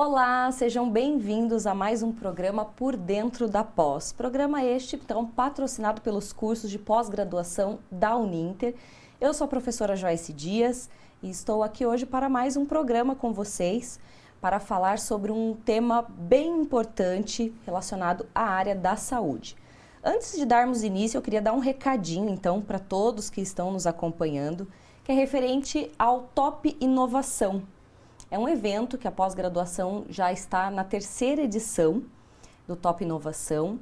Olá, sejam bem-vindos a mais um programa Por Dentro da Pós. Programa este, então, patrocinado pelos cursos de pós-graduação da Uninter. Eu sou a professora Joyce Dias e estou aqui hoje para mais um programa com vocês para falar sobre um tema bem importante relacionado à área da saúde. Antes de darmos início, eu queria dar um recadinho, então, para todos que estão nos acompanhando, que é referente ao Top Inovação. É um evento que a pós-graduação já está na terceira edição do Top Inovação.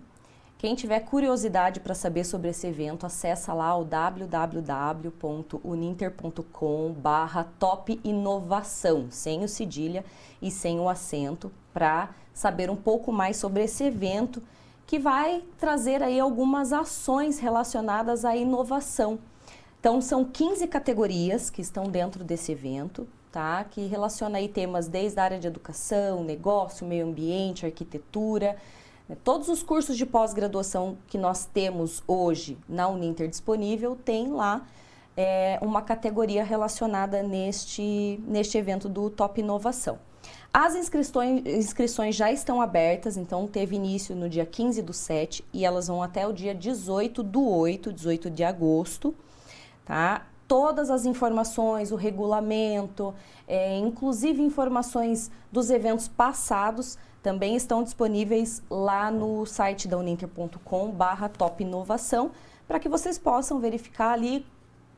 Quem tiver curiosidade para saber sobre esse evento, acessa lá o www.uninter.com/topinovação, sem o cedilha e sem o acento, para saber um pouco mais sobre esse evento que vai trazer aí algumas ações relacionadas à inovação. Então, são 15 categorias que estão dentro desse evento, tá? Que relaciona aí temas desde a área de educação, negócio, meio ambiente, arquitetura. Todos os cursos de pós-graduação que nós temos hoje na Uninter disponível tem lá uma categoria relacionada neste evento do Top Inovação. As inscrições já estão abertas, então teve início no dia 15/7 e elas vão até o dia 18/8, 18 de agosto, tá? Todas as informações, o regulamento, inclusive informações dos eventos passados, também estão disponíveis lá no site da uninter.com/topinovação, para que vocês possam verificar ali,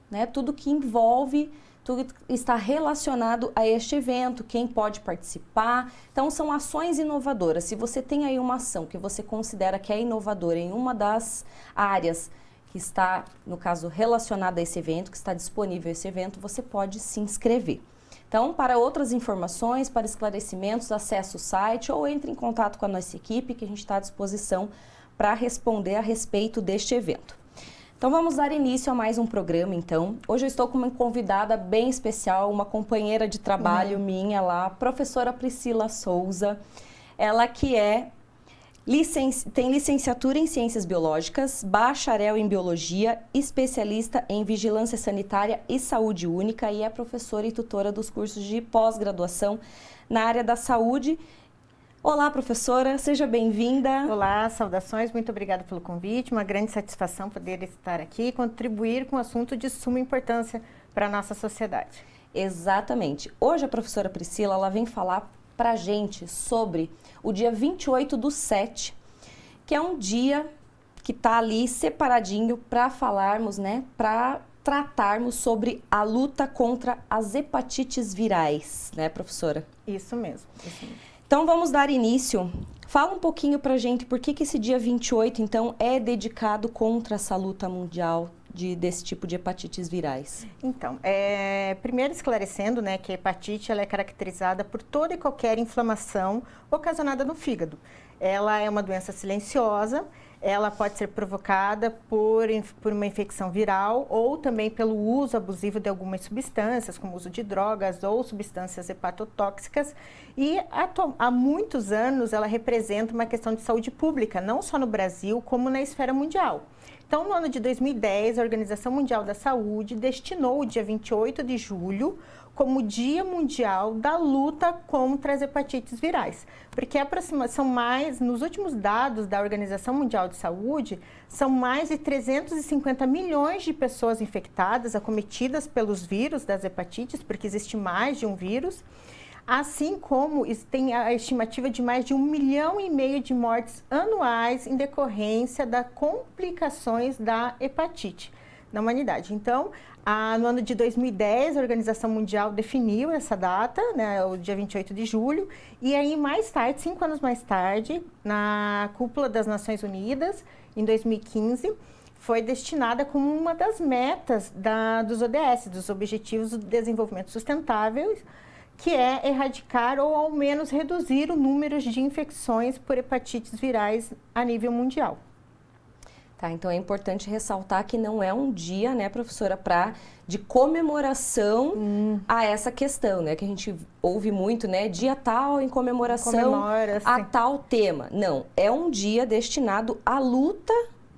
né, tudo que envolve, tudo que está relacionado a este evento, quem pode participar. Então, são ações inovadoras. Se você tem aí uma ação que você considera que é inovadora em uma das áreas que está, no caso, relacionada a esse evento, que está disponível esse evento, você pode se inscrever. Então, para outras informações, para esclarecimentos, acesse o site ou entre em contato com a nossa equipe, que a gente está à disposição para responder a respeito deste evento. Então, vamos dar início a mais um programa, então. Hoje eu estou com uma convidada bem especial, uma companheira de trabalho minha lá, a professora Priscila Souza. Ela que tem licenciatura em Ciências Biológicas, bacharel em Biologia, especialista em Vigilância Sanitária e Saúde Única e é professora e tutora dos cursos de pós-graduação na área da saúde. Olá, professora, seja bem-vinda. Olá, saudações, muito obrigada pelo convite, uma grande satisfação poder estar aqui e contribuir com um assunto de suma importância para a nossa sociedade. Exatamente. Hoje a professora Priscila ela vem falar para a gente sobre o dia 28/7, que é um dia que está ali separadinho para falarmos, né, para tratarmos sobre a luta contra as hepatites virais, né, professora? Isso mesmo, isso mesmo. Então, vamos dar início. Fala um pouquinho para a gente por que esse dia 28, então, é dedicado contra essa luta mundial desse tipo de hepatites virais. Então, primeiro esclarecendo, né, que a hepatite ela é caracterizada por toda e qualquer inflamação ocasionada no fígado. Ela é uma doença silenciosa, ela pode ser provocada por uma infecção viral ou também pelo uso abusivo de algumas substâncias, como o uso de drogas ou substâncias hepatotóxicas. E há muitos anos ela representa uma questão de saúde pública, não só no Brasil, como na esfera mundial. Então, no ano de 2010, a Organização Mundial da Saúde destinou o dia 28 de julho como Dia Mundial da Luta contra as Hepatites Virais. Porque nos últimos dados da Organização Mundial de Saúde, são mais de 350 milhões de pessoas infectadas, acometidas pelos vírus das hepatites, porque existe mais de um vírus. Assim como tem a estimativa de mais de 1,5 milhão de mortes anuais em decorrência das complicações da hepatite na humanidade. Então, no ano de 2010, a Organização Mundial definiu essa data, né, o dia 28 de julho, e aí mais tarde, 5 anos mais tarde, na cúpula das Nações Unidas, em 2015, foi destinada como uma das metas dos ODS, dos Objetivos do Desenvolvimento Sustentável, que é erradicar ou ao menos reduzir o número de infecções por hepatites virais a nível mundial. Tá, então é importante ressaltar que não é um dia, né, professora, de comemoração a essa questão, né, que a gente ouve muito, né, dia tal em comemoração a tal tema. Não, é um dia destinado à luta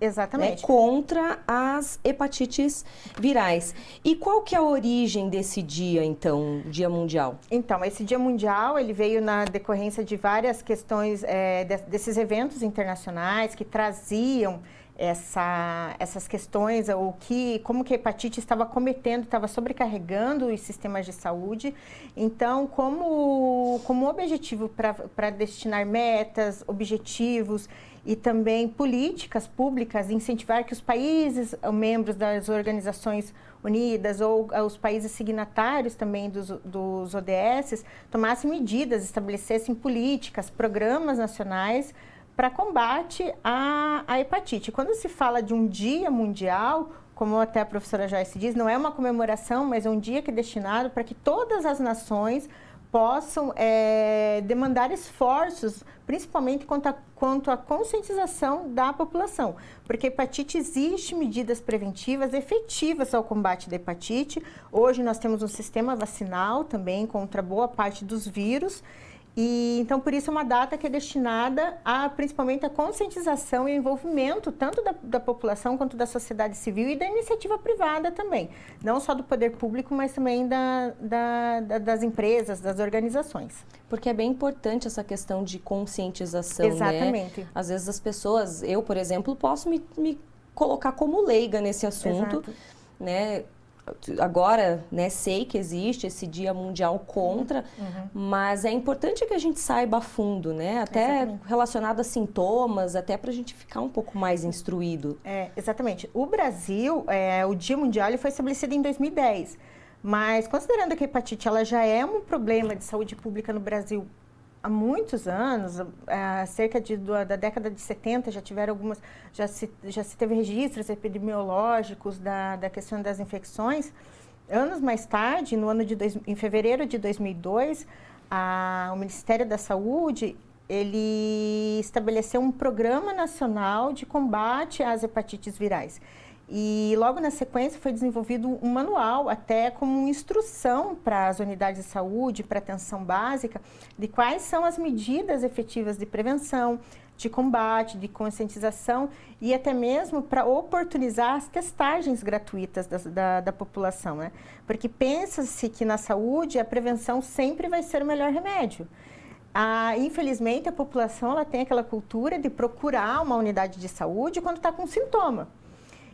Exatamente. Né, contra as hepatites virais. E qual que é a origem desse dia, então, Dia Mundial? Então, esse Dia Mundial, ele veio na decorrência de várias questões desses eventos internacionais que traziam essas questões, como que a hepatite estava cometendo, estava sobrecarregando os sistemas de saúde. Então, como objetivo para destinar metas, objetivos e também políticas públicas, incentivar que os países, membros das Organizações Unidas ou os países signatários também dos ODS, tomassem medidas, estabelecessem políticas, programas nacionais para combate à hepatite. Quando se fala de um dia mundial, como até a professora Joyce diz, não é uma comemoração, mas é um dia que é destinado para que todas as nações possam demandar esforços, principalmente quanto à conscientização da população. Porque a hepatite existe medidas preventivas efetivas ao combate da hepatite. Hoje nós temos um sistema vacinal também contra boa parte dos vírus. E, então, por isso é uma data que é destinada principalmente à conscientização e envolvimento tanto da população quanto da sociedade civil e da iniciativa privada também. Não só do poder público, mas também das empresas, das organizações. Porque é bem importante essa questão de conscientização, Exatamente. Né? Às vezes as pessoas, eu, por exemplo, posso me colocar como leiga nesse assunto, Exato. Né? Agora, né, sei que existe esse Dia Mundial contra, mas é importante que a gente saiba a fundo, né? Até Exatamente. Relacionado a sintomas, até para a gente ficar um pouco mais instruído. Exatamente. O Brasil, o Dia Mundial ele foi estabelecido em 2010, mas considerando que a hepatite ela já é um problema de saúde pública no Brasil há muitos anos, cerca da década de 70 já tiveram já se teve registros epidemiológicos da questão das infecções. Anos mais tarde, em fevereiro de 2002, o Ministério da Saúde ele estabeleceu um programa nacional de combate às hepatites virais. E logo na sequência foi desenvolvido um manual, até como instrução para as unidades de saúde, para atenção básica, de quais são as medidas efetivas de prevenção, de combate, de conscientização e até mesmo para oportunizar as testagens gratuitas da população, né? Porque pensa-se que na saúde a prevenção sempre vai ser o melhor remédio. Infelizmente a população ela tem aquela cultura de procurar uma unidade de saúde quando está com sintoma.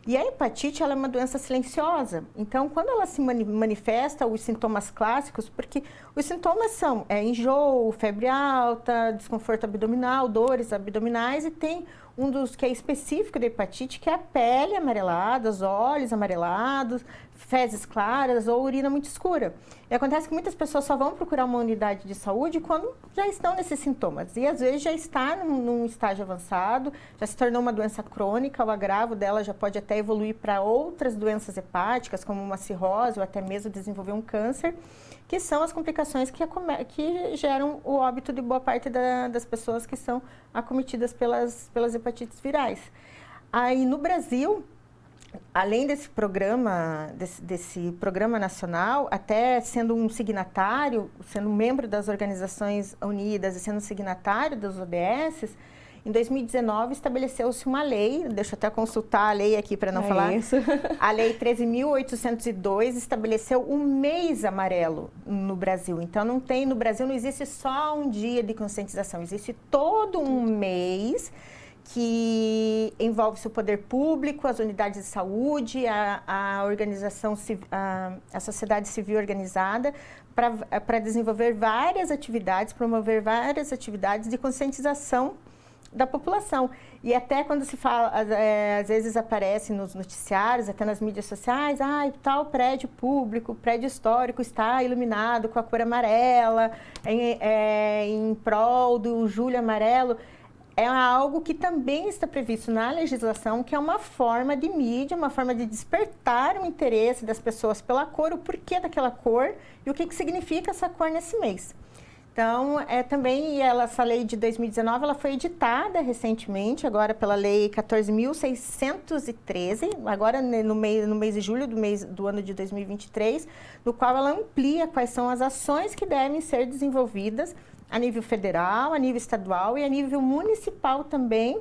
E a hepatite ela é uma doença silenciosa, então quando ela se manifesta, os sintomas clássicos, porque os sintomas são enjoo, febre alta, desconforto abdominal, dores abdominais e tem um dos que é específico da hepatite, que é a pele amarelada, os olhos amarelados, fezes claras ou urina muito escura. E acontece que muitas pessoas só vão procurar uma unidade de saúde quando já estão nesses sintomas. E às vezes já está num estágio avançado, já se tornou uma doença crônica, o agravo dela já pode até evoluir para outras doenças hepáticas, como uma cirrose ou até mesmo desenvolver um câncer, que são as complicações que geram o óbito de boa parte das pessoas que são acometidas pelas hepatites virais. Aí no Brasil, além desse programa nacional, até sendo um signatário, sendo um membro das Organizações Unidas e sendo signatário dos ODS, em 2019 estabeleceu-se uma lei, deixa eu até consultar a lei aqui para não falar. Isso. A Lei 13.802 estabeleceu um mês amarelo no Brasil. Então no Brasil não existe só um dia de conscientização, existe todo um mês que envolve o poder público, as unidades de saúde, a organização, a sociedade civil organizada, para desenvolver várias atividades, promover várias atividades de conscientização da população. E até quando se fala, às vezes aparece nos noticiários, até nas mídias sociais, tal prédio público, prédio histórico está iluminado com a cor amarela, em prol do Julho Amarelo. É algo que também está previsto na legislação, que é uma forma de mídia, uma forma de despertar o interesse das pessoas pela cor, o porquê daquela cor e o que significa essa cor nesse mês. Então, também essa lei de 2019, ela foi editada recentemente, agora pela Lei 14.613, agora no mês de julho do ano de 2023, no qual ela amplia quais são as ações que devem ser desenvolvidas a nível federal, a nível estadual e a nível municipal também,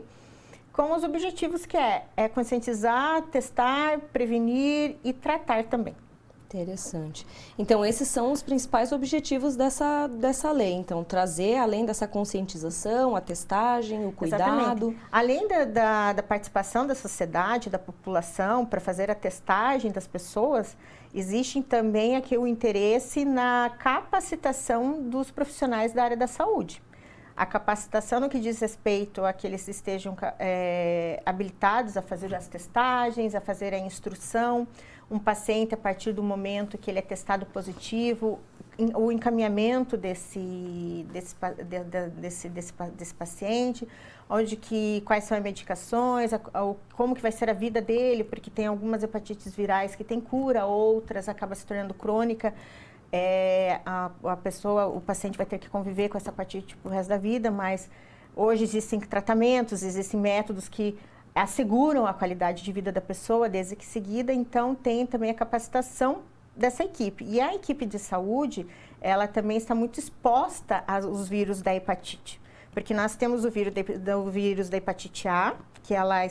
com os objetivos que é conscientizar, testar, prevenir e tratar também. Interessante. Então, esses são os principais objetivos dessa lei. Então, trazer, além dessa conscientização, a testagem, o cuidado. Exatamente. Além da participação da sociedade, da população, para fazer a testagem das pessoas, existe também aqui o interesse na capacitação dos profissionais da área da saúde. A capacitação no que diz respeito a que eles estejam habilitados a fazer as testagens, a fazer a instrução. Um paciente, a partir do momento que ele é testado positivo, o encaminhamento desse paciente, quais são as medicações, como que vai ser a vida dele, porque tem algumas hepatites virais que têm cura, outras acaba se tornando crônica. O paciente vai ter que conviver com essa hepatite pro resto da vida, mas hoje existem tratamentos, existem métodos que asseguram a qualidade de vida da pessoa desde que seguida, então tem também a capacitação dessa equipe. E a equipe de saúde, ela também está muito exposta aos vírus da hepatite, porque nós temos o vírus da hepatite A, que ela é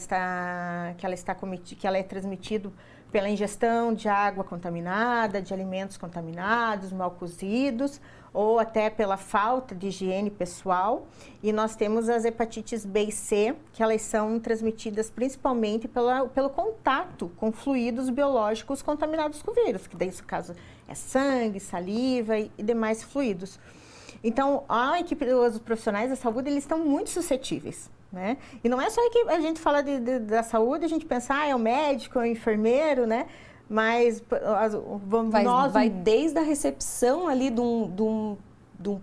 transmitido pela ingestão de água contaminada, de alimentos contaminados, mal cozidos, ou até pela falta de higiene pessoal. E nós temos as hepatites B e C, que elas são transmitidas principalmente pelo contato com fluidos biológicos contaminados com vírus, que daí, no caso, é sangue, saliva e demais fluidos. Então, a equipe dos profissionais da saúde, eles estão muito suscetíveis. Né? E não é só que a gente fala da saúde, a gente pensa, é o médico, é o enfermeiro, né? Mas vai desde a recepção ali de um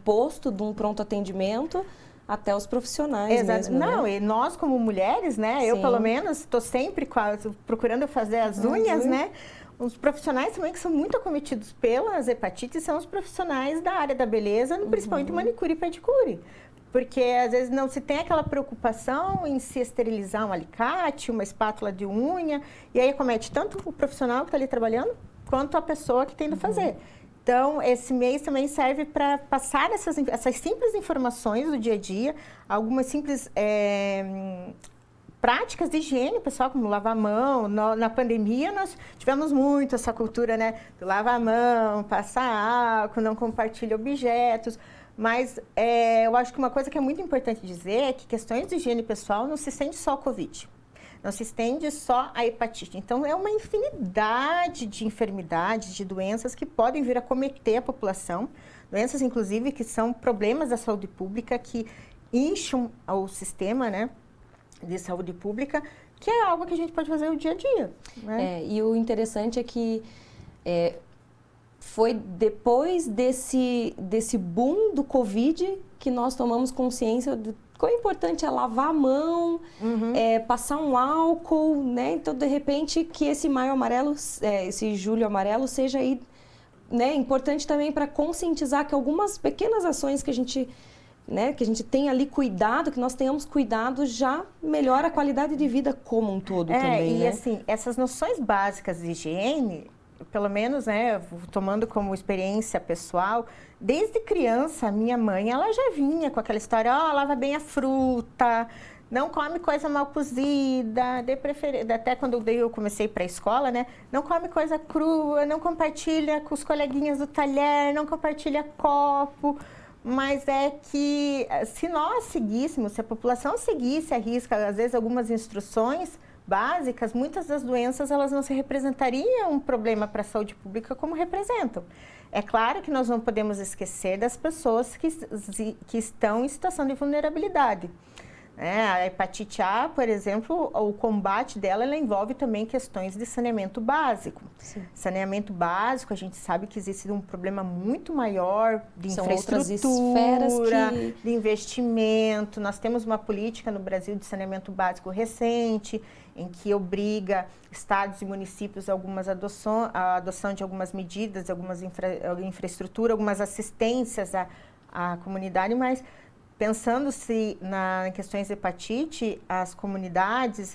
posto, de um pronto atendimento, até os profissionais. Exato. Mesmo, não, né? E nós como mulheres, né? Sim. Eu pelo menos estou sempre procurando fazer as unhas, né? Os profissionais também que são muito acometidos pelas hepatites são os profissionais da área da beleza, principalmente manicure e pedicure. Porque às vezes não se tem aquela preocupação em se esterilizar um alicate, uma espátula de unha, e aí acomete tanto o profissional que está ali trabalhando, quanto a pessoa que tem de fazer. Então, esse mês também serve para passar essas simples informações do dia a dia, algumas simples práticas de higiene, pessoal, como lavar a mão. Na pandemia, nós tivemos muito essa cultura, né? Do lavar a mão, passar álcool, não compartilha objetos. Mas eu acho que uma coisa que é muito importante dizer é que questões de higiene pessoal não se estende só ao Covid, não se estende só à hepatite. Então, é uma infinidade de enfermidades, de doenças que podem vir a acometer a população, doenças, inclusive, que são problemas da saúde pública, que incham o sistema, né, de saúde pública, que é algo que a gente pode fazer no dia a dia. Né? E o interessante é que foi depois desse boom do Covid que nós tomamos consciência do quão importante é lavar a mão, passar um álcool, né? Então, de repente, que esse maio amarelo, esse julho amarelo seja aí, né, importante também para conscientizar que algumas pequenas ações que a gente tem ali cuidado, que nós tenhamos cuidado, já melhora a qualidade de vida como um todo também, né? E assim, essas noções básicas de higiene, pelo menos, né, tomando como experiência pessoal, desde criança, a minha mãe, ela já vinha com aquela história, lava bem a fruta, não come coisa mal cozida, até quando eu comecei para a escola, né, não come coisa crua, não compartilha com os coleguinhas do talher, não compartilha copo. Mas é que se nós seguíssemos, se a população seguisse à risca, às vezes, algumas instruções básicas, muitas das doenças elas não se representariam um problema para a saúde pública como representam. É claro que nós não podemos esquecer das pessoas que estão em situação de vulnerabilidade. A hepatite A, por exemplo, o combate dela ela envolve também questões de saneamento básico. Sim. Saneamento básico, a gente sabe que existe um problema muito maior de infraestrutura, de investimento. Nós temos uma política no Brasil de saneamento básico recente, em que obriga estados e municípios a adoção de algumas medidas, algumas infraestrutura, algumas assistências à comunidade, mas pensando-se em questões de hepatite, as comunidades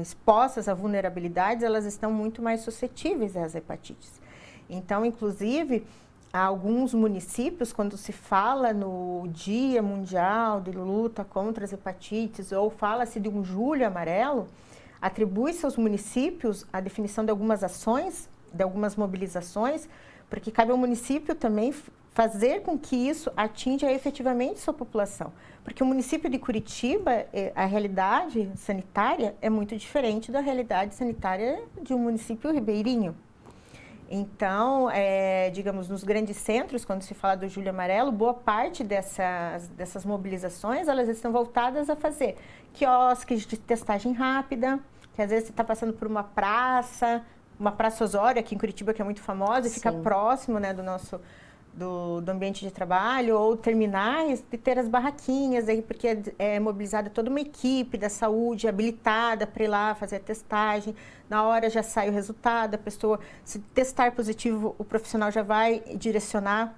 expostas a vulnerabilidades, elas estão muito mais suscetíveis às hepatites. Então, inclusive, alguns municípios, quando se fala no Dia Mundial de Luta contra as Hepatites, ou fala-se de um Julho Amarelo, atribui-se aos municípios a definição de algumas ações, de algumas mobilizações, porque cabe ao município também fazer com que isso atinja efetivamente sua população. Porque o município de Curitiba, a realidade sanitária é muito diferente da realidade sanitária de um município ribeirinho. Então, digamos, nos grandes centros, quando se fala do Julho Amarelo, boa parte dessas mobilizações, elas estão voltadas a fazer quiosques de testagem rápida, que às vezes você está passando por uma praça Osório, aqui em Curitiba, que é muito famosa, e fica próximo, né, do ambiente de trabalho, ou terminais, de ter as barraquinhas, aí, porque é mobilizada toda uma equipe da saúde habilitada para ir lá fazer a testagem. Na hora já sai o resultado, a pessoa, se testar positivo, o profissional já vai direcionar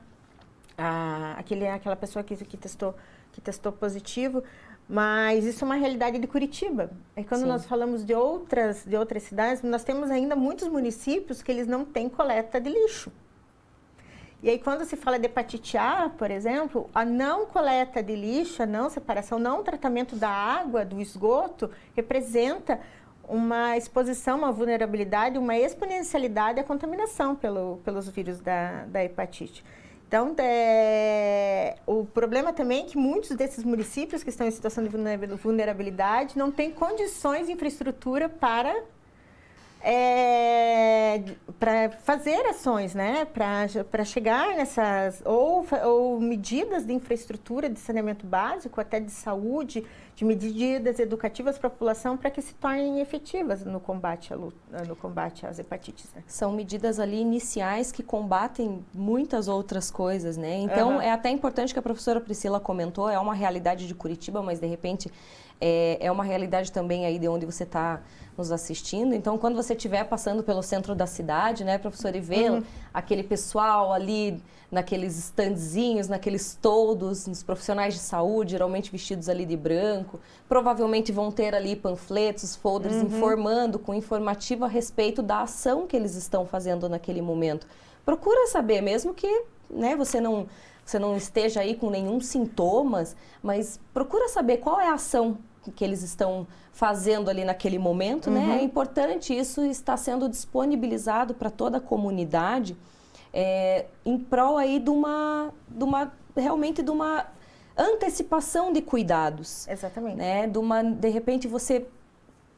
aquela pessoa que testou positivo. Mas isso é uma realidade de Curitiba. E quando nós falamos de outras cidades, nós temos ainda muitos municípios que eles não têm coleta de lixo. E aí, quando se fala de hepatite A, por exemplo, a não coleta de lixo, a não separação, não tratamento da água, do esgoto, representa uma exposição, uma vulnerabilidade, uma exponencialidade à contaminação pelos vírus da hepatite. Então, o problema também é que muitos desses municípios que estão em situação de vulnerabilidade não têm condições de infraestrutura para fazer ações, né? Para chegar nessas... Ou medidas de infraestrutura, de saneamento básico, até de saúde, de medidas educativas para a população, para que se tornem efetivas no combate às hepatites. Né? São medidas ali iniciais que combatem muitas outras coisas, né? Então, é até importante que a professora Priscila comentou, é uma realidade de Curitiba, mas de repente é uma realidade também aí de onde você está nos assistindo. Então, quando você estiver passando pelo centro da cidade, né, professor, e vê aquele pessoal ali naqueles standzinhos, naqueles toldos, nos profissionais de saúde, geralmente vestidos ali de branco, provavelmente vão ter ali panfletos, folders informando, com informativo a respeito da ação que eles estão fazendo naquele momento. Procura saber, mesmo que, né, você não esteja aí com nenhum sintomas, mas procura saber qual é a ação que eles estão fazendo ali naquele momento, né? É importante, isso está sendo disponibilizado para toda a comunidade em prol aí realmente de uma antecipação de cuidados. Exatamente. Né? De repente você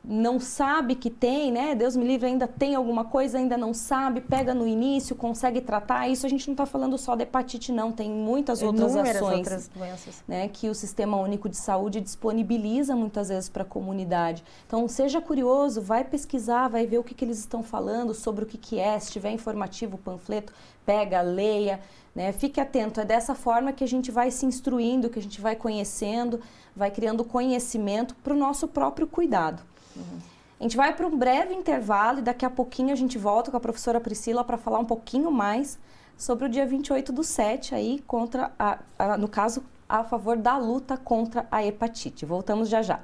não sabe que tem, né? Deus me livre, ainda tem alguma coisa, ainda não sabe, pega no início, consegue tratar. Isso a gente não está falando só de hepatite, não. Tem muitas outras ações, outras doenças, né? Que o Sistema Único de Saúde disponibiliza muitas vezes para a comunidade. Então, seja curioso, vai pesquisar, vai ver o que eles estão falando, sobre o que é. Se tiver informativo, panfleto, pega, leia, né? Fique atento. É dessa forma que a gente vai se instruindo, que a gente vai conhecendo, vai criando conhecimento para o nosso próprio cuidado. A gente vai para um breve intervalo e daqui a pouquinho a gente volta com a professora Priscila para falar um pouquinho mais sobre o dia 28/7 aí contra no caso, a favor da luta contra a hepatite. Voltamos já já.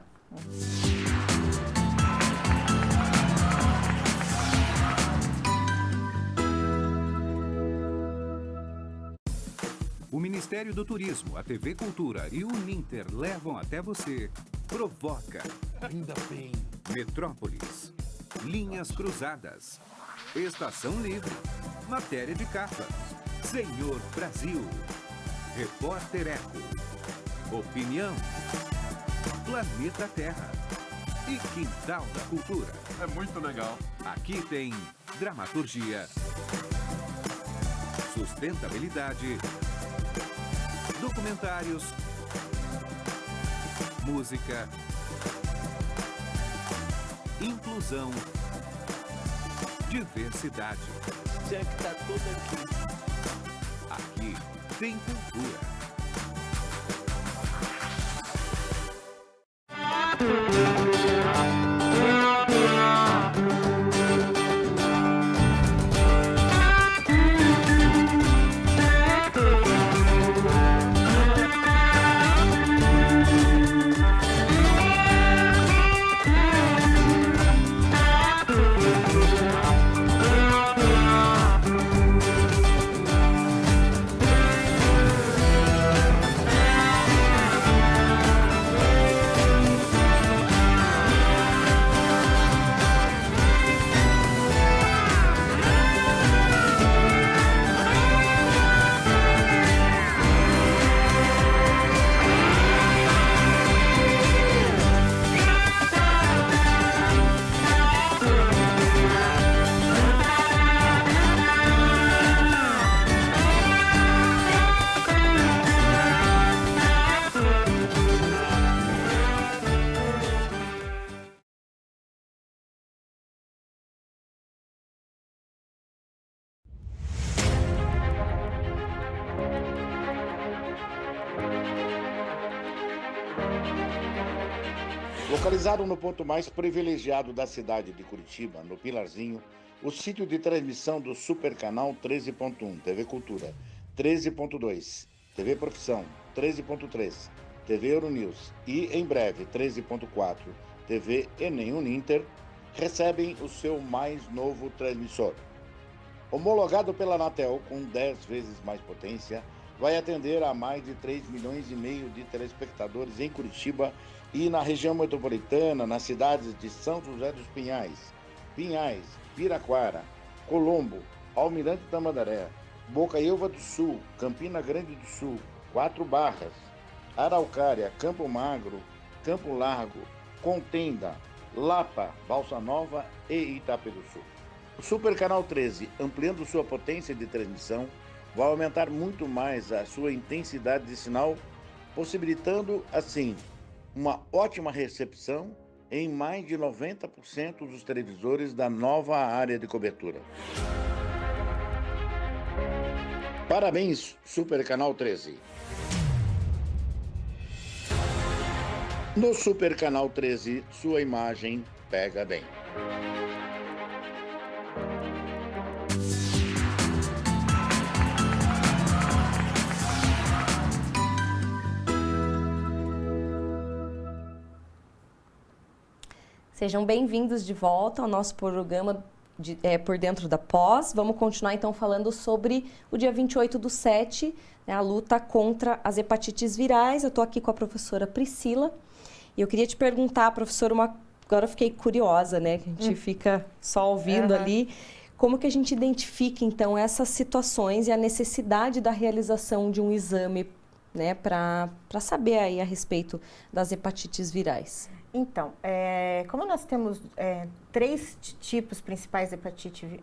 O Ministério do Turismo, a TV Cultura e o Uninter levam até você Provoca. Ainda bem. Metrópolis. Linhas Cruzadas. Estação Livre. Matéria de capa. Senhor Brasil. Repórter Eco. Opinião. Planeta Terra. E Quintal da Cultura. É muito legal. Aqui tem dramaturgia, sustentabilidade, documentários, música, inclusão, diversidade. Já que tá tudo aqui. Aqui tem cultura. Localizado no ponto mais privilegiado da cidade de Curitiba, no Pilarzinho, o sítio de transmissão do Super Canal 13.1, TV Cultura, 13.2, TV Profissão, 13.3, TV Euronews e, em breve, 13.4, TV Enem Uninter, recebem o seu mais novo transmissor. Homologado pela Anatel com 10 vezes mais potência, vai atender a mais de 3,5 milhões de telespectadores em Curitiba e na região metropolitana, nas cidades de São José dos Pinhais, Piraquara, Colombo, Almirante Tamandaré, Bocaiúva do Sul, Campina Grande do Sul, 4 Barras, Araucária, Campo Magro, Campo Largo, Contenda, Lapa, Balsa Nova e Itapé do Sul. O Super Canal 13, ampliando sua potência de transmissão, vai aumentar muito mais a sua intensidade de sinal, possibilitando, assim, uma ótima recepção em mais de 90% dos televisores da nova área de cobertura. Parabéns, Super Canal 13. No Super Canal 13, sua imagem pega bem. Sejam bem-vindos de volta ao nosso programa Por Dentro da Pós. Vamos continuar então falando sobre o dia 28/7, né, a luta contra as hepatites virais. Eu estou aqui com a professora Priscila e eu queria te perguntar, professora, agora eu fiquei curiosa, né? Que a gente fica só ouvindo ali. Como que a gente identifica então essas situações e a necessidade da realização de um exame, né, para saber aí a respeito das hepatites virais? Então, como nós temos 3 tipos principais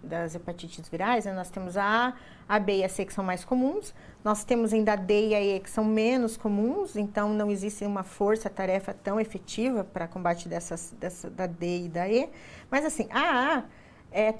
das hepatites virais, né? Nós temos a A, B e a C, que são mais comuns. Nós temos ainda a D e a E, que são menos comuns, então não existe uma força-tarefa tão efetiva para combate da D e da E. Mas assim, a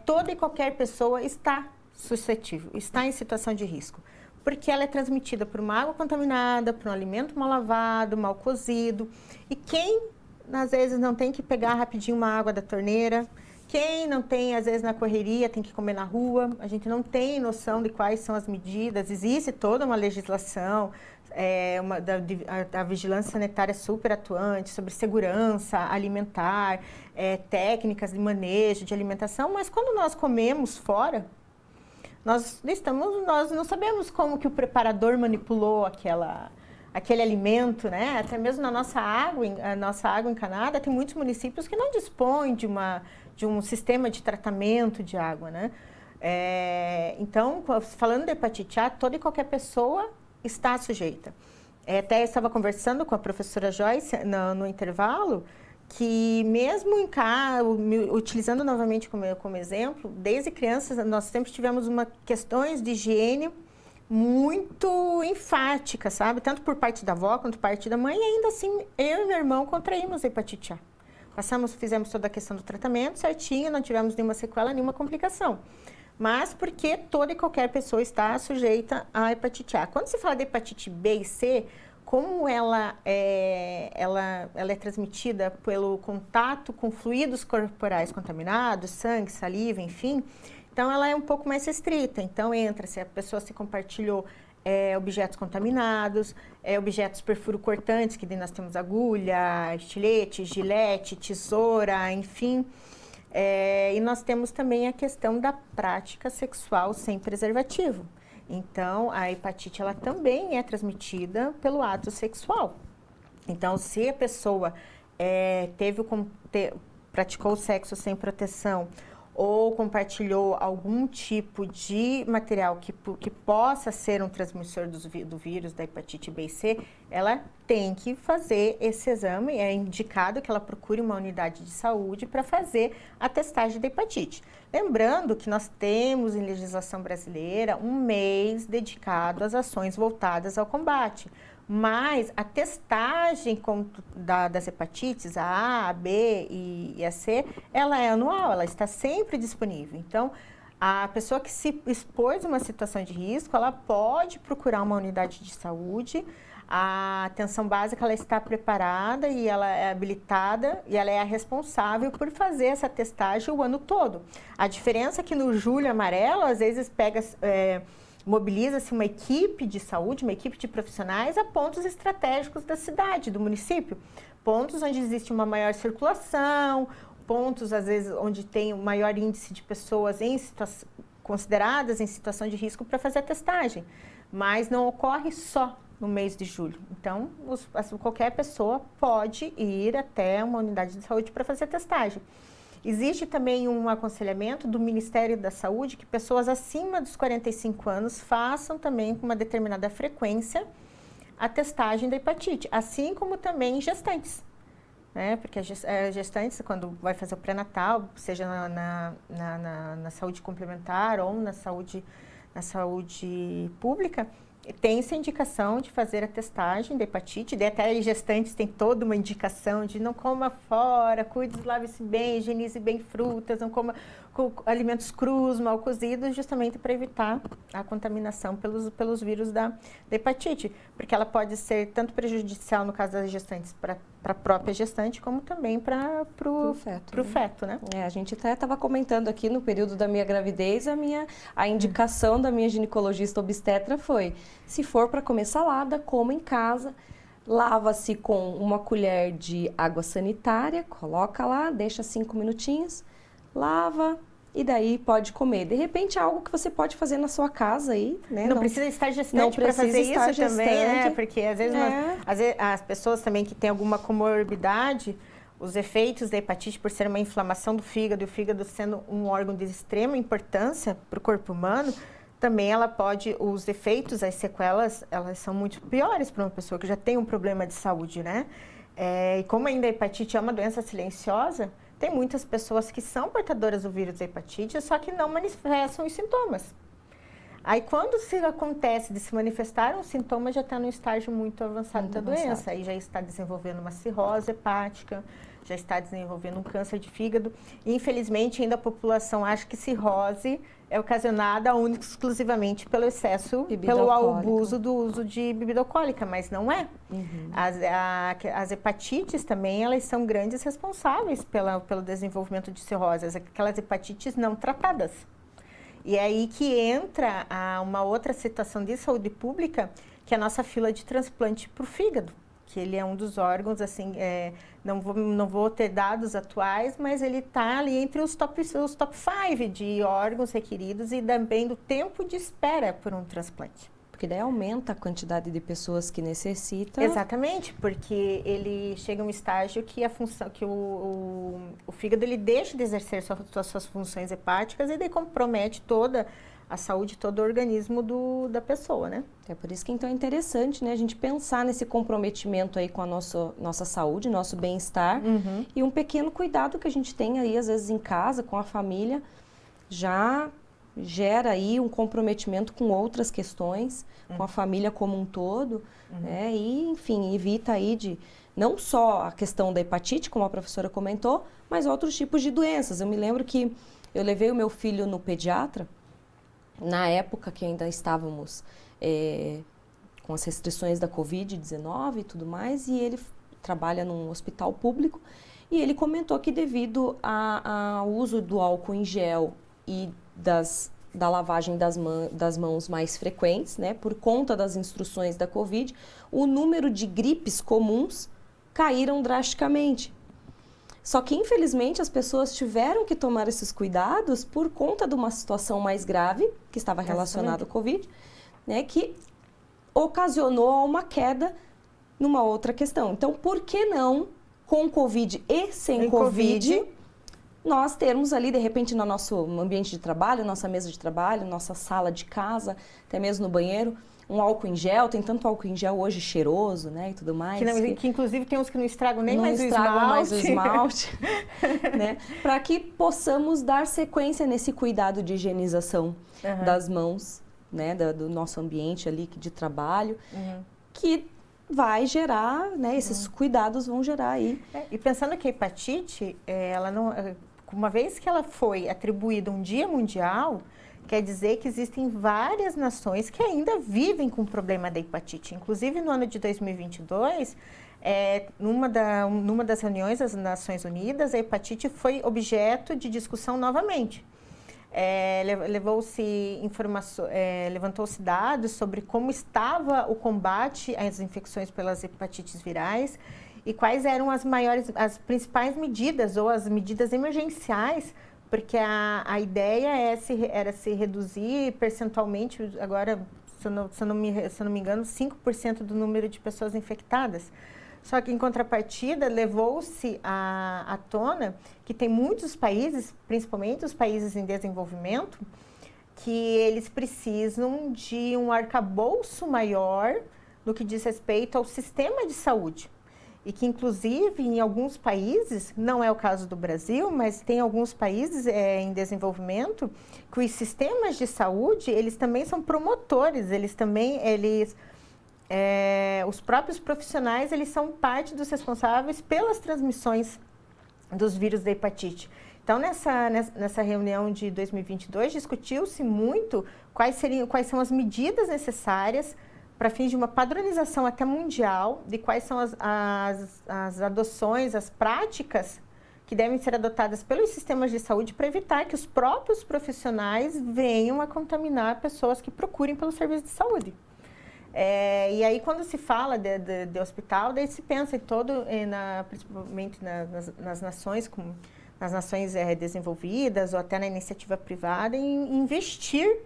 toda e qualquer pessoa está suscetível, está em situação de risco, porque ela é transmitida por uma água contaminada, por um alimento mal lavado, mal cozido. E quem às vezes não tem que pegar rapidinho uma água da torneira, quem não tem, às vezes na correria, tem que comer na rua, a gente não tem noção de quais são as medidas, existe toda uma legislação, da vigilância sanitária super atuante sobre segurança alimentar, técnicas de manejo de alimentação, mas quando nós comemos fora, nós não sabemos como que o preparador manipulou aquele alimento, né? Até mesmo a nossa água encanada, tem muitos municípios que não dispõem de um sistema de tratamento de água, né? Então, falando de hepatite A, toda e qualquer pessoa está sujeita. Até estava conversando com a professora Joyce no intervalo, que mesmo em casa, utilizando novamente como exemplo, desde crianças nós sempre tivemos questões de higiene muito enfática, sabe? Tanto por parte da avó quanto por parte da mãe, e ainda assim, eu e meu irmão contraímos a hepatite A. Fizemos toda a questão do tratamento certinho, não tivemos nenhuma sequela, nenhuma complicação. Mas porque toda e qualquer pessoa está sujeita à hepatite A. Quando se fala de hepatite B e C, como ela é transmitida pelo contato com fluidos corporais contaminados, sangue, saliva, enfim, então, ela é um pouco mais restrita. Então, se a pessoa se compartilhou objetos contaminados, objetos perfuro-cortantes, que daí nós temos agulha, estilete, gilete, tesoura, enfim. E nós temos também a questão da prática sexual sem preservativo. Então, a hepatite, ela também é transmitida pelo ato sexual. Então, se a pessoa praticou o sexo sem proteção, ou compartilhou algum tipo de material que possa ser um transmissor do vírus da hepatite B e C, ela tem que fazer esse exame. É indicado que ela procure uma unidade de saúde para fazer a testagem da hepatite. Lembrando que nós temos em legislação brasileira um mês dedicado às ações voltadas ao combate. Mas a testagem das hepatites, a A, a B e a C, ela é anual, ela está sempre disponível. Então, A pessoa que se expôs a uma situação de risco, ela pode procurar uma unidade de saúde. A atenção básica, ela está preparada e ela é habilitada e ela é a responsável por fazer essa testagem o ano todo. A diferença é que no Julho Amarelo, às vezes mobiliza-se uma equipe de saúde, uma equipe de profissionais a pontos estratégicos da cidade, do município. Pontos onde existe uma maior circulação, pontos, às vezes, onde tem um maior índice de pessoas consideradas em situação de risco para fazer a testagem. Mas não ocorre só no mês de julho. Então, qualquer pessoa pode ir até uma unidade de saúde para fazer a testagem. Existe também um aconselhamento do Ministério da Saúde que pessoas acima dos 45 anos façam também com uma determinada frequência a testagem da hepatite, assim como também gestantes. Porque as gestantes, quando vai fazer o pré-natal, seja na saúde complementar ou na saúde pública, tem essa indicação de fazer a testagem da hepatite. Até gestantes tem toda uma indicação de não coma fora, cuide, lave-se bem, higienize bem frutas, não coma alimentos crus, mal cozidos, justamente para evitar a contaminação pelos vírus da hepatite. Porque ela pode ser tanto prejudicial, no caso das gestantes, para a própria gestante, como também para o feto, né? A gente até estava comentando aqui no período da minha gravidez, a indicação da minha ginecologista obstetra foi, se for para comer salada, coma em casa, lava-se com uma colher de água sanitária, coloca lá, deixa 5 minutinhos, lava e daí pode comer. De repente, é algo que você pode fazer na sua casa aí, né? Não precisa estar gestante para fazer isso também, né? Porque às vezes as pessoas também que têm alguma comorbidade, os efeitos da hepatite, por ser uma inflamação do fígado, e o fígado sendo um órgão de extrema importância para o corpo humano, também os efeitos, as sequelas, elas são muito piores para uma pessoa que já tem um problema de saúde, né? E como ainda a hepatite é uma doença silenciosa, tem muitas pessoas que são portadoras do vírus da hepatite, só que não manifestam os sintomas. Aí, quando acontece de se manifestar um sintoma, já está num estágio muito avançado da doença. Aí já está desenvolvendo uma cirrose hepática, já está desenvolvendo um câncer de fígado. E, infelizmente, ainda a população acha que cirrose é ocasionada única e exclusivamente pelo excesso, pelo abuso do uso de bebida alcoólica, mas não é. As hepatites também, elas são grandes responsáveis pelo desenvolvimento de cirroses, aquelas hepatites não tratadas. E é aí que entra uma outra situação de saúde pública, que é a nossa fila de transplante para o fígado, que ele é um dos órgãos, assim, não vou ter dados atuais, mas ele está ali entre os top 5 de órgãos requeridos e também do tempo de espera por um transplante. Porque daí aumenta a quantidade de pessoas que necessitam. Exatamente, porque ele chega a um estágio que a função, que o fígado ele deixa de exercer suas funções hepáticas e daí compromete toda a saúde, todo o organismo da pessoa, né? É por isso que então é interessante, né, a gente pensar nesse comprometimento aí com a nossa saúde, nosso bem-estar e um pequeno cuidado que a gente tem aí, às vezes em casa, com a família, já gera aí um comprometimento com outras questões, com a família como um todo, né? E, enfim, evita aí de não só a questão da hepatite, como a professora comentou, mas outros tipos de doenças. Eu me lembro que eu levei o meu filho no pediatra, na época que ainda estávamos com as restrições da Covid-19 e tudo mais, e ele trabalha num hospital público, e ele comentou que devido ao uso do álcool em gel e da lavagem das mãos mais frequentes, né, por conta das instruções da Covid, o número de gripes comuns caíram drasticamente. Só que, infelizmente, as pessoas tiveram que tomar esses cuidados por conta de uma situação mais grave, que estava relacionada ao Covid, né, que ocasionou uma queda numa outra questão. Então, por que não, com Covid e sem Covid, nós termos ali, de repente, no nosso ambiente de trabalho, nossa mesa de trabalho, nossa sala de casa, até mesmo no banheiro, um álcool em gel, tem tanto álcool em gel hoje cheiroso, né, e tudo mais. Que inclusive tem uns que não estragam nem mais o esmalte, né, para que possamos dar sequência nesse cuidado de higienização das mãos, né, do nosso ambiente ali de trabalho, que vai gerar, né, esses cuidados vão gerar aí. E pensando que a hepatite, ela não... uma vez que ela foi atribuída um dia mundial, quer dizer que existem várias nações que ainda vivem com o problema da hepatite. Inclusive, no ano de 2022, numa das reuniões das Nações Unidas, a hepatite foi objeto de discussão novamente. Levantou-se dados sobre como estava o combate às infecções pelas hepatites virais e quais eram as principais medidas ou as medidas emergenciais, porque a ideia era se reduzir percentualmente, agora, se eu não me engano, 5% do número de pessoas infectadas. Só que, em contrapartida, levou-se à tona que tem muitos países, principalmente os países em desenvolvimento, que eles precisam de um arcabouço maior no que diz respeito ao sistema de saúde. E que, inclusive, em alguns países, não é o caso do Brasil, mas tem alguns países em desenvolvimento que os sistemas de saúde, eles também são promotores, os próprios profissionais, eles são parte dos responsáveis pelas transmissões dos vírus da hepatite. Então, nessa reunião de 2022, discutiu-se muito quais são as medidas necessárias para fins de uma padronização até mundial de quais são as adoções, as práticas que devem ser adotadas pelos sistemas de saúde para evitar que os próprios profissionais venham a contaminar pessoas que procurem pelo serviço de saúde. E aí, quando se fala de hospital, daí se pensa principalmente nas nações, nas nações desenvolvidas ou até na iniciativa privada, em investir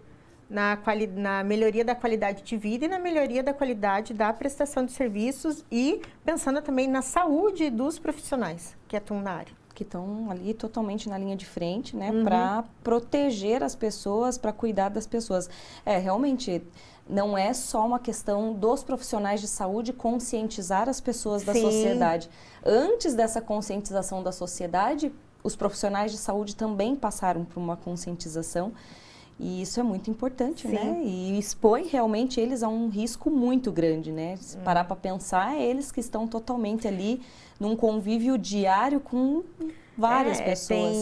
na melhoria da qualidade de vida e na melhoria da qualidade da prestação de serviços e pensando também na saúde dos profissionais que atuam na área. Que estão ali totalmente na linha de frente, né, para proteger as pessoas, para cuidar das pessoas. Realmente, não é só uma questão dos profissionais de saúde conscientizar as pessoas da sociedade. Antes dessa conscientização da sociedade, os profissionais de saúde também passaram por uma conscientização. E isso é muito importante, né? E expõe realmente eles a um risco muito grande, né? Se parar para pensar, é eles que estão totalmente ali num convívio diário com várias pessoas.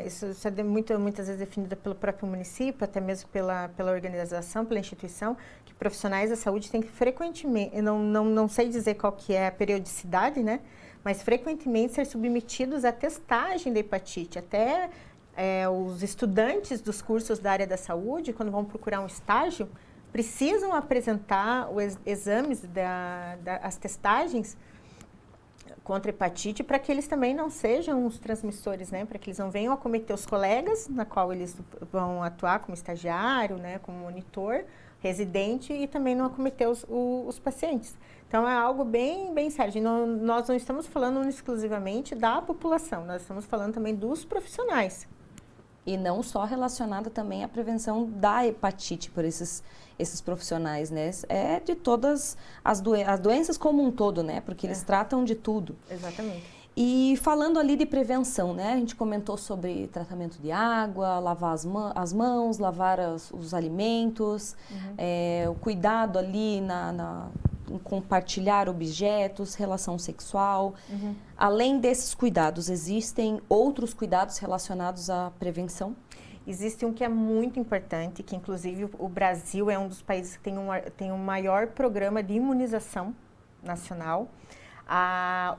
Isso é muitas vezes definido pelo próprio município, até mesmo pela organização, pela instituição, que profissionais da saúde têm que frequentemente, eu não sei dizer qual que é a periodicidade, né? Mas frequentemente ser submetidos à testagem da hepatite, até... os estudantes dos cursos da área da saúde, quando vão procurar um estágio, precisam apresentar os exames, as testagens contra hepatite para que eles também não sejam os transmissores, né? Para que eles não venham acometer os colegas, na qual eles vão atuar como estagiário, né? Como monitor, residente e também não acometer os pacientes. Então, é algo bem, bem sério. Nós não estamos falando exclusivamente da população, nós estamos falando também dos profissionais. E não só relacionada também à prevenção da hepatite por esses profissionais, né? É de todas as doenças como um todo, né? Porque eles tratam de tudo. Exatamente. E falando ali de prevenção, né? A gente comentou sobre tratamento de água, lavar as mãos, lavar os alimentos, o cuidado ali em compartilhar objetos, relação sexual. Além desses cuidados, existem outros cuidados relacionados à prevenção? Existe um que é muito importante, que inclusive o Brasil é um dos países que tem um maior programa de imunização nacional.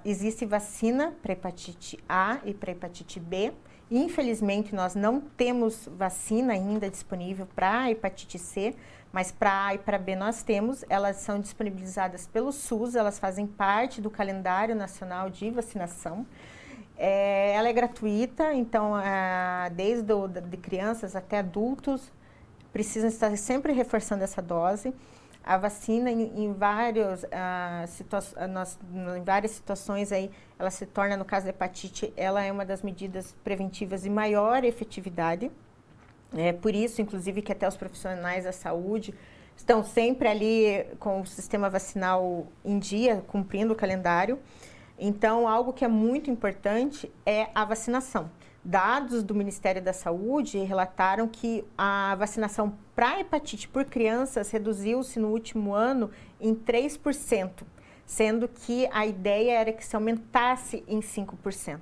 Existe vacina para hepatite A e para hepatite B. Infelizmente, nós não temos vacina ainda disponível para a hepatite C, mas para A e para B nós temos. Elas são disponibilizadas pelo SUS, elas fazem parte do calendário nacional de vacinação. Ela é gratuita, então, desde de crianças até adultos, precisam estar sempre reforçando essa dose. A vacina, em várias situações, aí, ela se torna, no caso da hepatite, ela é uma das medidas preventivas de maior efetividade. Por isso, inclusive, que até os profissionais da saúde estão sempre ali com o sistema vacinal em dia, cumprindo o calendário. Então, algo que é muito importante é a vacinação. Dados do Ministério da Saúde relataram que a vacinação para hepatite por crianças reduziu-se no último ano em 3%, sendo que a ideia era que se aumentasse em 5%.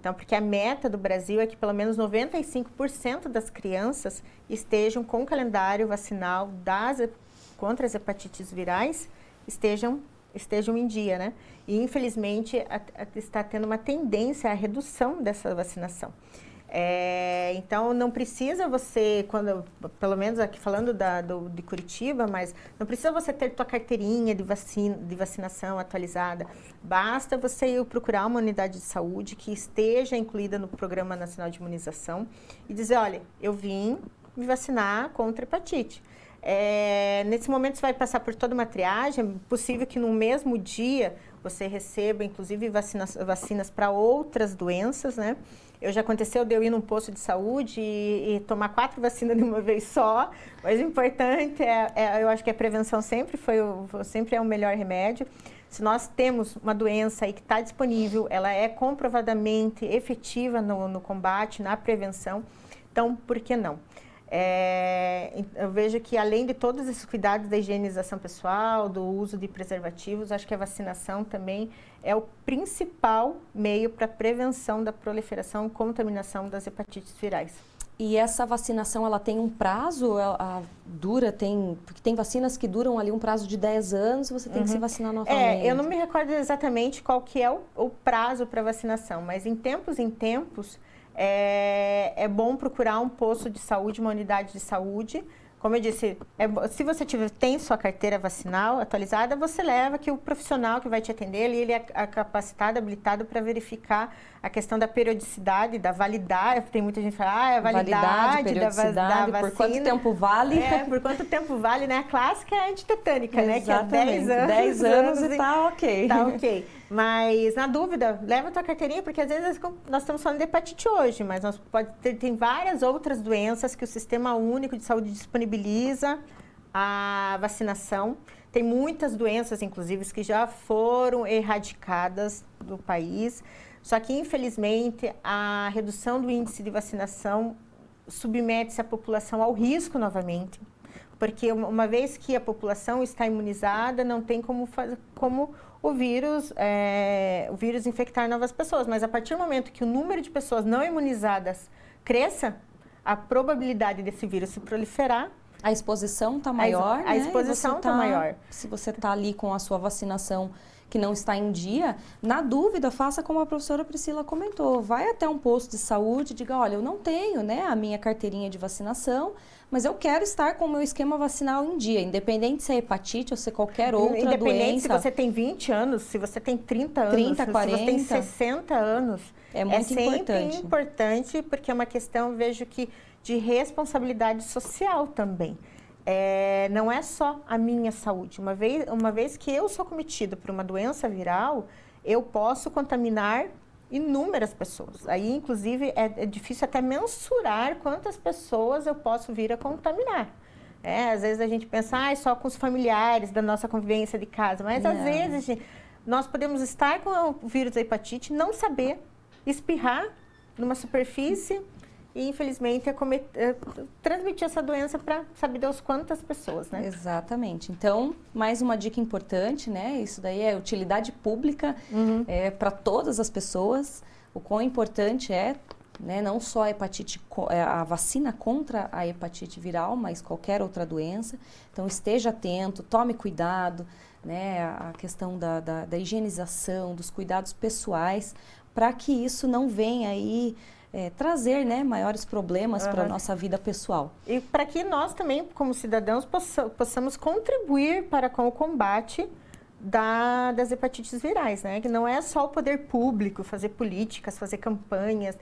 Então, porque a meta do Brasil é que pelo menos 95% das crianças estejam com o calendário vacinal contra as hepatites virais, estejam em dia, né? E, infelizmente, está tendo uma tendência à redução dessa vacinação. Então, não precisa você, pelo menos aqui falando de Curitiba, mas não precisa você ter tua carteirinha de vacinação atualizada. Basta você ir procurar uma unidade de saúde que esteja incluída no Programa Nacional de Imunização e dizer, olha, eu vim me vacinar contra hepatite. Nesse momento você vai passar por toda uma triagem, é possível que no mesmo dia você receba, inclusive, vacinas para outras doenças, né? Já aconteceu de eu ir num posto de saúde e tomar 4 vacinas de uma vez só, mas o importante eu acho que a prevenção sempre é o melhor remédio. Se nós temos uma doença aí que está disponível, ela é comprovadamente efetiva no combate, na prevenção, então por que não? Eu vejo que além de todos esses cuidados da higienização pessoal, do uso de preservativos, acho que a vacinação também é o principal meio para a prevenção da proliferação e contaminação das hepatites virais. E essa vacinação, ela tem um prazo? Porque tem vacinas que duram ali um prazo de 10 anos e você tem que se vacinar novamente. Eu não me recordo exatamente qual que é o prazo para vacinação, mas em tempos é bom procurar um posto de saúde, uma unidade de saúde. Como eu disse, se você tem sua carteira vacinal atualizada, você leva que o profissional que vai te atender, ele é capacitado, habilitado para verificar a questão da periodicidade, da validade. Tem muita gente que fala, a validade periodicidade, da vacina. Por quanto tempo vale? Por quanto tempo vale, né? A clássica é a antitetânica, né? Que é 10 anos e tá ok. Tá ok. Mas, na dúvida, leva a tua carteirinha, porque às vezes nós estamos falando de hepatite hoje, mas tem várias outras doenças que o Sistema Único de Saúde disponibiliza a vacinação. Tem muitas doenças, inclusive, que já foram erradicadas do país. Só que, infelizmente, a redução do índice de vacinação submete a população ao risco novamente. Porque uma vez que a população está imunizada, não tem como o vírus infectar novas pessoas. Mas a partir do momento que o número de pessoas não imunizadas cresça, a probabilidade desse vírus se proliferar. A exposição está maior, né? A exposição está maior. Se você está ali com a sua vacinação que não está em dia, na dúvida, faça como a professora Priscila comentou. Vai até um posto de saúde e diga, olha, eu não tenho, né, a minha carteirinha de vacinação, mas eu quero estar com o meu esquema vacinal em dia, independente se é hepatite ou se é qualquer outra doença. Independente se você tem 20 anos, se você tem 30 anos, 40, se você tem 60 anos. É muito sempre importante, porque é uma questão, vejo que, de responsabilidade social também. Não é só a minha saúde. Uma vez que eu sou cometido por uma doença viral, eu posso contaminar inúmeras pessoas. Aí, inclusive, é difícil até mensurar quantas pessoas eu posso vir a contaminar. Às vezes a gente pensa, só com os familiares da nossa convivência de casa. Mas, às vezes, nós podemos estar com o vírus da hepatite, não saber, espirrar numa superfície e, infelizmente, transmitir essa doença para sabe Deus quantas pessoas, né? Exatamente. Então, mais uma dica importante, né? Isso daí é utilidade pública para todas as pessoas. O quão importante é, né? Não só a vacina contra a hepatite viral, mas qualquer outra doença. Então, esteja atento, tome cuidado, né? A questão da higienização, dos cuidados pessoais, para que isso não venha aí trazer, né, maiores problemas para a nossa vida pessoal. E para que nós também, como cidadãos, possamos contribuir com o combate das hepatites virais, né? Que não é só o poder público fazer políticas, fazer campanhas,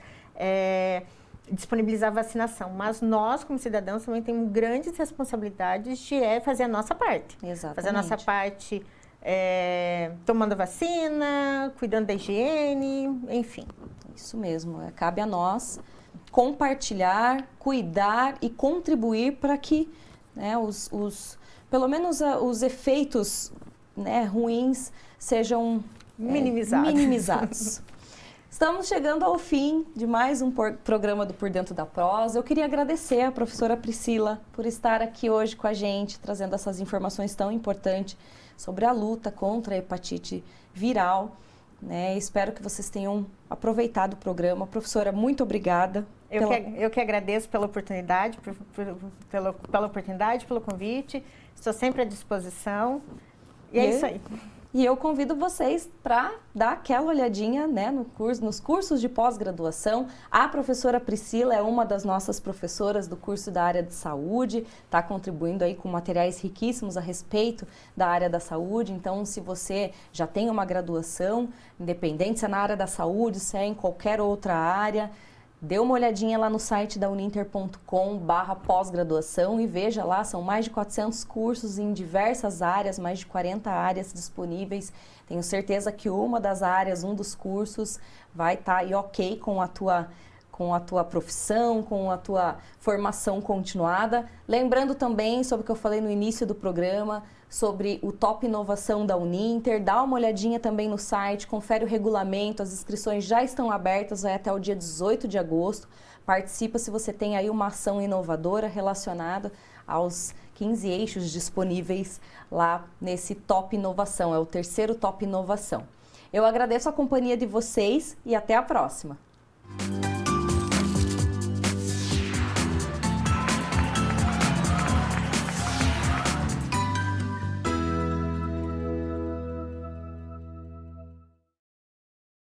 disponibilizar vacinação, mas nós, como cidadãos, também temos grandes responsabilidades de fazer a nossa parte. Exatamente. Fazer a nossa parte tomando vacina, cuidando da higiene, enfim. Isso mesmo, cabe a nós compartilhar, cuidar e contribuir para que, né, pelo menos os efeitos, né, ruins sejam minimizados. Estamos chegando ao fim de mais um programa do Por Dentro da Prosa. Eu queria agradecer a professora Priscila por estar aqui hoje com a gente, trazendo essas informações tão importantes sobre a luta contra a hepatite viral. né? Espero que vocês tenham aproveitado o programa. Professora, muito obrigada. Eu que agradeço pela oportunidade, pela oportunidade, pelo convite. Estou sempre à disposição. E é isso aí. E eu convido vocês para dar aquela olhadinha, né, nos cursos de pós-graduação. A professora Priscila é uma das nossas professoras do curso da área de saúde, está contribuindo aí com materiais riquíssimos a respeito da área da saúde. Então, se você já tem uma graduação, independente se é na área da saúde, se é em qualquer outra área, dê uma olhadinha lá no site da uninter.com/pós-graduação e veja lá, são mais de 400 cursos em diversas áreas, mais de 40 áreas disponíveis. Tenho certeza que uma das áreas, um dos cursos vai estar aí ok com a tua profissão, com a tua formação continuada. Lembrando também sobre o que eu falei no início do programa, sobre o Top Inovação da Uninter, dá uma olhadinha também no site, confere o regulamento, as inscrições já estão abertas, vai até o dia 18 de agosto. Participa se você tem aí uma ação inovadora relacionada aos 15 eixos disponíveis lá nesse Top Inovação, é o terceiro Top Inovação. Eu agradeço a companhia de vocês e até a próxima!